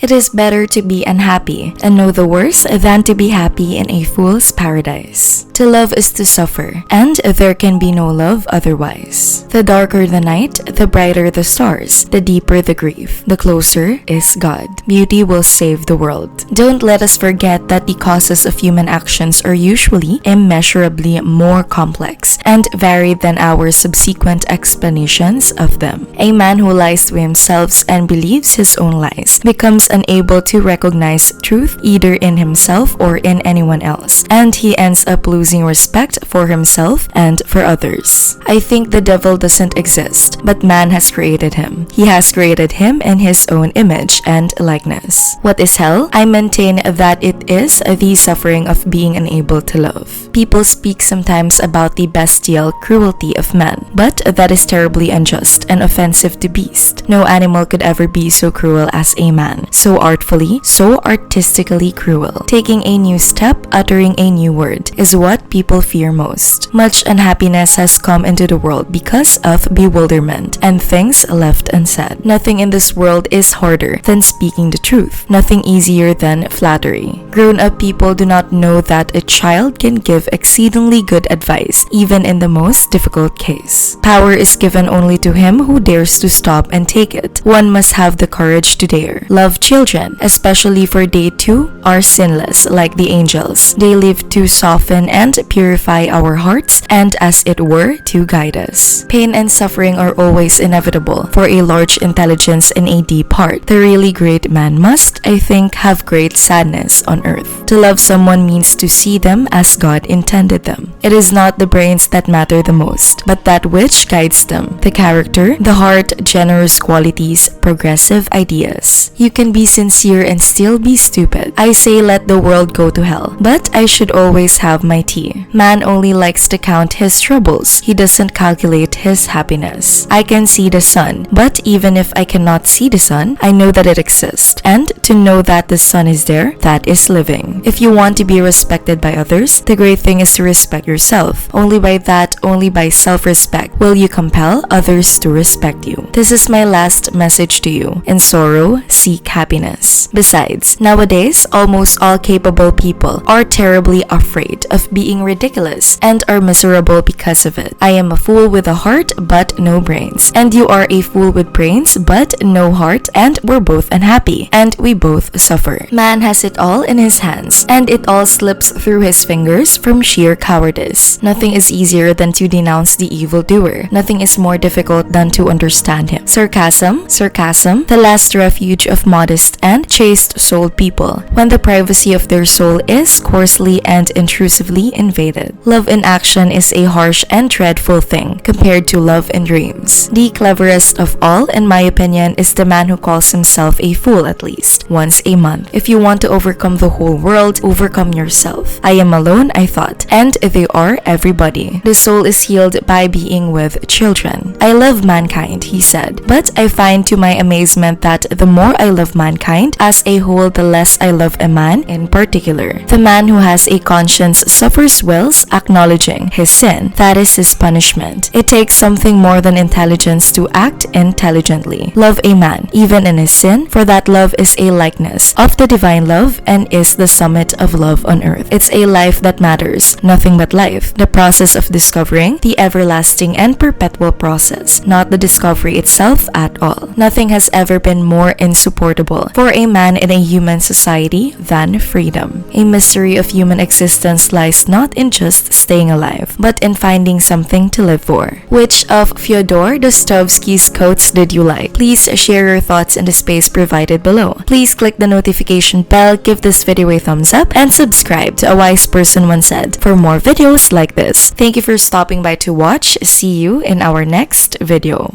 It is better to be unhappy and know the worst than to be happy in a fool's paradise. To love is to suffer, and there can be no love otherwise. The darker the night, the brighter the stars, the deeper the grief, the closer is God. Beauty will save the world. Don't let us forget that the causes of human actions are usually immeasurably more complex and varied than our subsequent explanations of them. A man who lies to himself and believes his own lies becomes unable to recognize truth either in himself or in anyone else, and he ends up losing respect for himself and for others. I think the devil doesn't exist, but man has created him. He has created him in his own image and likeness. What is hell? I maintain that it is the suffering of being unable to love. People speak sometimes about the bestial cruelty of man, but that is terribly unjust and offensive to beast. No animal could ever be so cruel as a man, so artfully, so artistically cruel. Taking a new step, uttering a new word, is what people fear most. Much unhappiness has come into the world because of bewilderment and things left unsaid. Nothing in this world is harder than speaking the truth, nothing easier than flattery. Grown-up people do not know that a child can give exceedingly good advice, even in the most difficult case. Power is given only to him who dares to stop and take it. One must have the courage to dare. Love children, especially for they too are sinless like the angels. They live to soften and purify our hearts and as it were to guide us. Pain and suffering are always inevitable for a large intelligence in a deep heart. The really great man must, I think, have great sadness on earth. To love someone means to see them as God intended them. It is not the brains that matter the most, but that which guides them. The character, the heart, generous qualities, progressive ideas. You can be sincere and still be stupid. I say let the world go to hell, but I should always have my tea. Man only likes to count his troubles. He doesn't calculate his happiness. I can see the sun, but even if I cannot see the sun, I know that it exists. And to know that the sun is there, that is living. If you want to be respected by others, the great thing is to respect yourself. Only by that, only by self-respect, will you compel others to respect you. This is my last message to you. In sorrow, seek happiness. Besides, nowadays, almost all capable people are terribly afraid of being ridiculous and are miserable because of it. I am a fool with a heart but no brains, and you are a fool with brains but no heart, and we're both unhappy, and we both suffer. Man has it all in his hands, and it all slips through his fingers from sheer cowardice. Nothing is easier than to denounce the evildoer. Nothing is more difficult than to understand him. Sarcasm, the last refuge of modest and chaste-souled people, when the privacy of their soul is coarsely and intrusively invaded. Love in action is a harsh and dreadful thing compared to love in dreams. The cleverest of all, in my opinion, is the man who calls himself a fool at least once a month. If you want to overcome the whole world, overcome yourself. I am alone, I thought, and they are everybody. The soul is healed by being with children. I love mankind, he said, but I find to my amazement that the more I love mankind as a whole, the less I love a man in particular. The man who has a conscience suffers whilst acknowledging his sin. That is his punishment. It takes something more than intelligence to act intelligently. Love a man, even in his sin, for that love is a likeness of the divine love and is the summit of love on earth. It's a life that matters, nothing but life. The process of discovering, the everlasting and perpetual process, not the discovery itself at all. Nothing has ever been more insupportable for a man in a human society than freedom. A mystery of human existence lies not in just staying alive, but in finding something to live for. Which of Fyodor Dostoevsky's quotes did you like? Please share your thoughts in the space provided below. Please click the notification bell, give this video a thumbs up, and subscribe to A Wise Person Once Said for more videos like this. Thank you for stopping by to watch. See you in our next video.